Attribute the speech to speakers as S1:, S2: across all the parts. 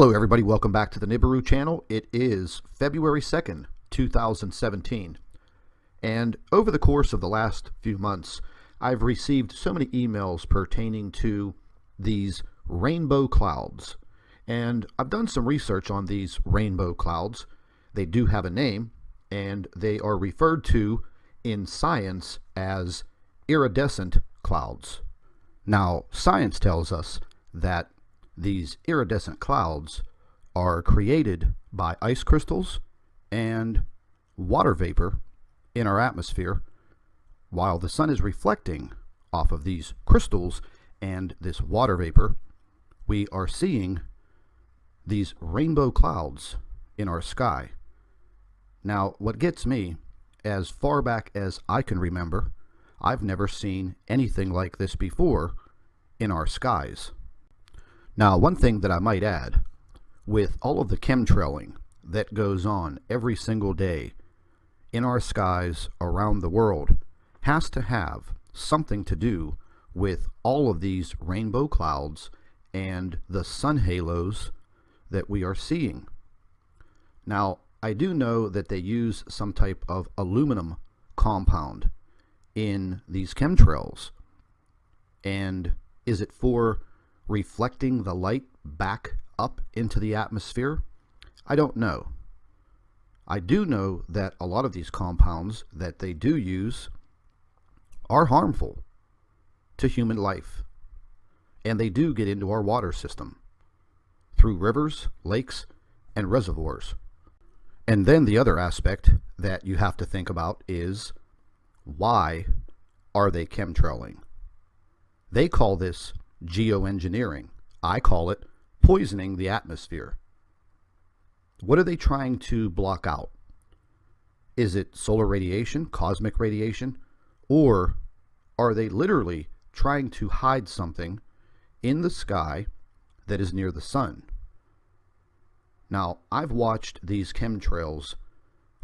S1: Hello everybody, welcome back to the Nibiru channel. It is February 2nd, 2017. And over the course of the last few months, I've received so many emails pertaining to these rainbow clouds. And I've done some research on these rainbow clouds. They do have a name, and they are referred to in science as iridescent clouds. Now, science tells us that these iridescent clouds are created by ice crystals and water vapor in our atmosphere while the sun is reflecting off of these crystals and this water vapor. We are seeing these rainbow clouds in our sky. Now, what gets me, as far back as I can remember, I've never seen anything like this before in our skies. Now, one thing that I might add, with all of the chemtrailing that goes on every single day in our skies around the world, has to have something to do with all of these rainbow clouds and the sun halos that we are seeing. Now, I do know that they use some type of aluminum compound in these chemtrails. And is it for reflecting the light back up into the atmosphere? I don't know. I do know that a lot of these compounds that they do use are harmful to human life, and they do get into our water system through rivers, lakes, and reservoirs. And then the other aspect that you have to think about is, why are they chemtrailing? They call this geoengineering. I call it poisoning the atmosphere. What are they trying to block out? Is it solar radiation, cosmic radiation, or are they literally trying to hide something in the sky that is near the sun? Now, I've watched these chemtrails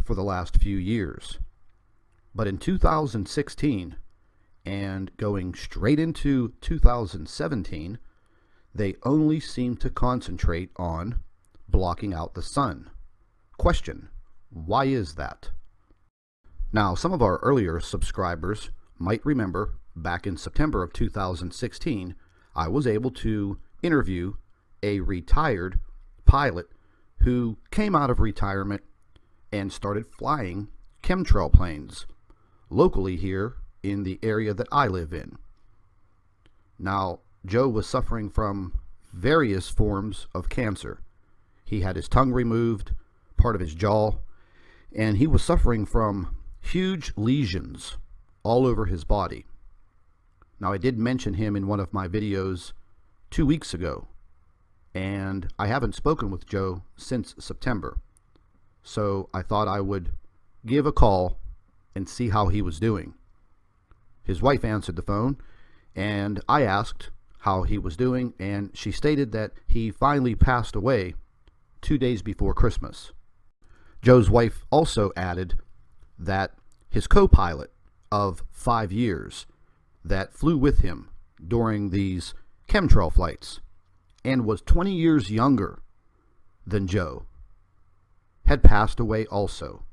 S1: for the last few years, but in 2016 and going straight into 2017, they only seem to concentrate on blocking out the sun. Question: why is that? Now, some of our earlier subscribers might remember back in September of 2016, I was able to interview a retired pilot who came out of retirement and started flying chemtrail planes locally here in the area that I live in. Now, Joe was suffering from various forms of cancer. He had his tongue removed, part of his jaw, and he was suffering from huge lesions all over his body. Now, I did mention him in one of my videos 2 weeks ago, and I haven't spoken with Joe since September. So I thought I would give a call and see how he was doing. His wife answered the phone, and I asked how he was doing, and she stated that he finally passed away 2 days before Christmas. Joe's wife also added that his co-pilot of 5 years that flew with him during these chemtrail flights and was 20 years younger than Joe had passed away also,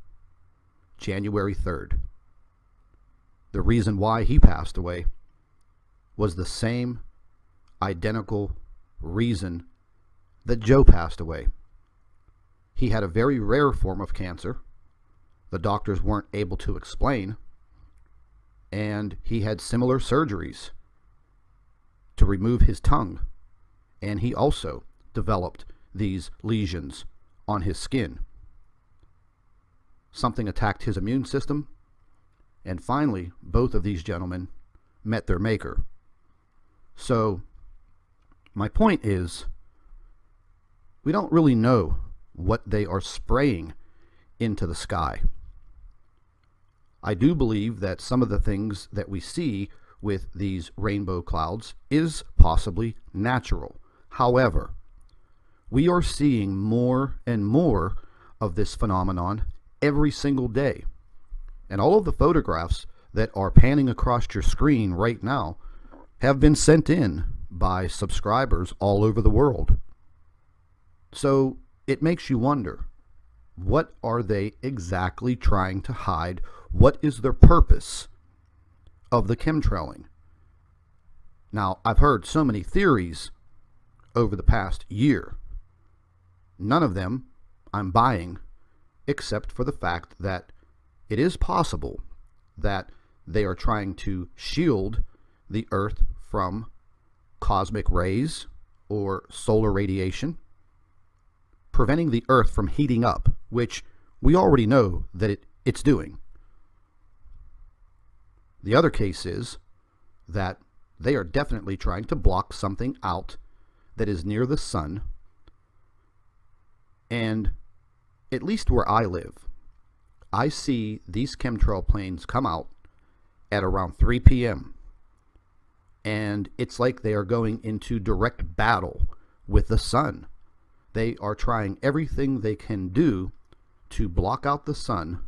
S1: January 3rd. The reason why he passed away was the same identical reason that Joe passed away. He had a very rare form of cancer the doctors weren't able to explain, and he had similar surgeries to remove his tongue, and he also developed these lesions on his skin. Something attacked his immune system, and finally both of these gentlemen met their maker. So my point is, we don't really know what they are spraying into the sky. I do believe that some of the things that we see with these rainbow clouds is possibly natural. However, we are seeing more and more of this phenomenon every single day. And all of the photographs that are panning across your screen right now have been sent in by subscribers all over the world. So it makes you wonder, what are they exactly trying to hide? What is their purpose of the chemtrailing? Now, I've heard so many theories over the past year. None of them I'm buying, except for the fact that it is possible that they are trying to shield the Earth from cosmic rays or solar radiation, preventing the Earth from heating up, which we already know that it's doing. The other case is that they are definitely trying to block something out that is near the sun. And at least where I live, I see these chemtrail planes come out at around 3 p.m. And it's like they are going into direct battle with the sun. They are trying everything they can do to block out the sun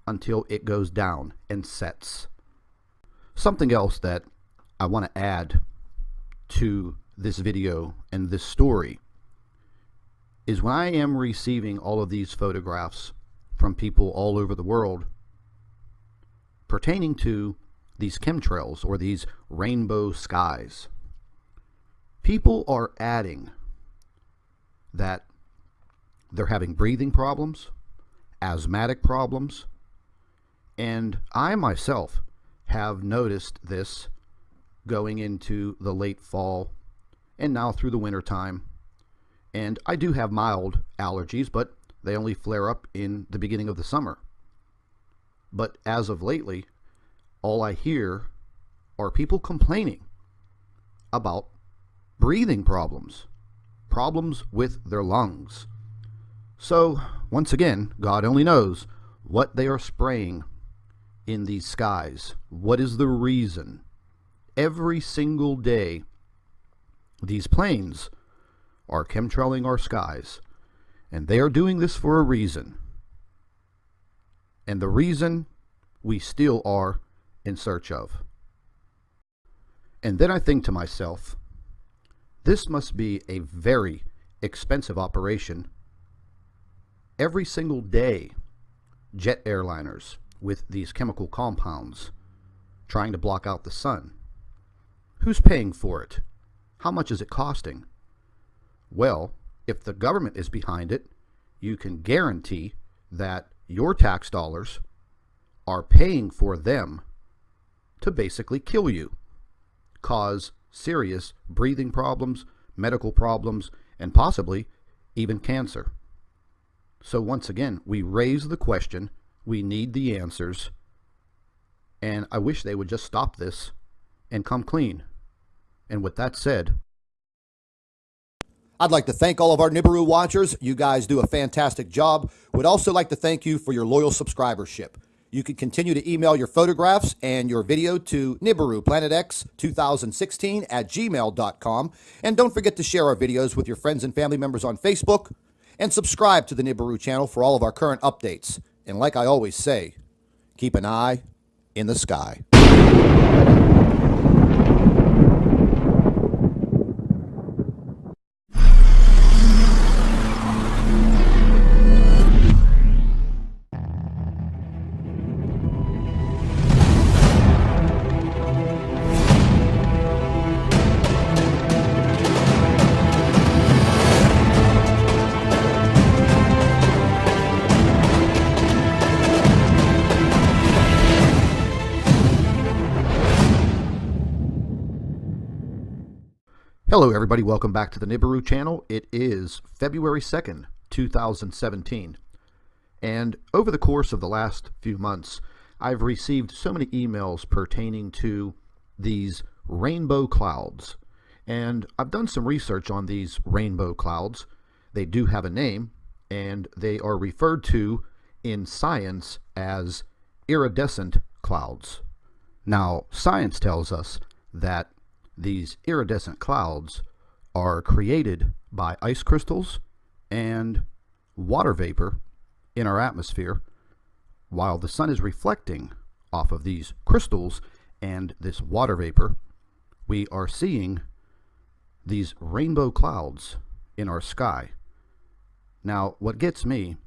S1: until it goes down and sets. Something else that I want to add to this video and this story is when I am receiving all of these photographs from people all over the world pertaining to these chemtrails or these rainbow skies, people are adding that they're having breathing problems, asthmatic problems, and I myself have noticed this going into the late fall and now through the winter time. And I do have mild allergies, but they only flare up in the beginning of the summer. But as of lately, all I hear are people complaining about breathing problems, problems with their lungs. So, once again, God only knows what they are spraying in these skies. What is the reason? Every single day, these planes are chemtrailing our skies, and they are doing this for a reason. And the reason we still are in search of. And then I think to myself, this must be a very expensive operation. Every single day, jet airliners with these chemical compounds trying to block out the sun. Who's paying for it? How much is it costing? Well, if the government is behind it, you can guarantee that your tax dollars are paying for them to basically kill you, cause serious breathing problems, medical problems, and possibly even cancer. So once again, we raise the question, we need the answers, and I wish they would just stop this and come clean. And with that said,
S2: I'd like to thank all of our Nibiru watchers. You guys do a fantastic job. Would also like to thank you for your loyal subscribership. You can continue to email your photographs and your video to NibiruPlanetX2016@gmail.com. And don't forget to share our videos with your friends and family members on Facebook. And subscribe to the Nibiru channel for all of our current updates. And like I always say, keep an eye in the sky.
S1: hello everybody, welcome back to the Nibiru channel. It is February 2nd, 2017. And over the course of the last few months, I've received so many emails pertaining to these rainbow clouds. And I've done some research on these rainbow clouds. They do have a name, and they are referred to in science as iridescent clouds. Now, science tells us that these iridescent clouds are created by ice crystals and water vapor in our atmosphere, while the sun is reflecting off of these crystals and this water vapor. We are seeing these rainbow clouds in our sky. Now, what gets me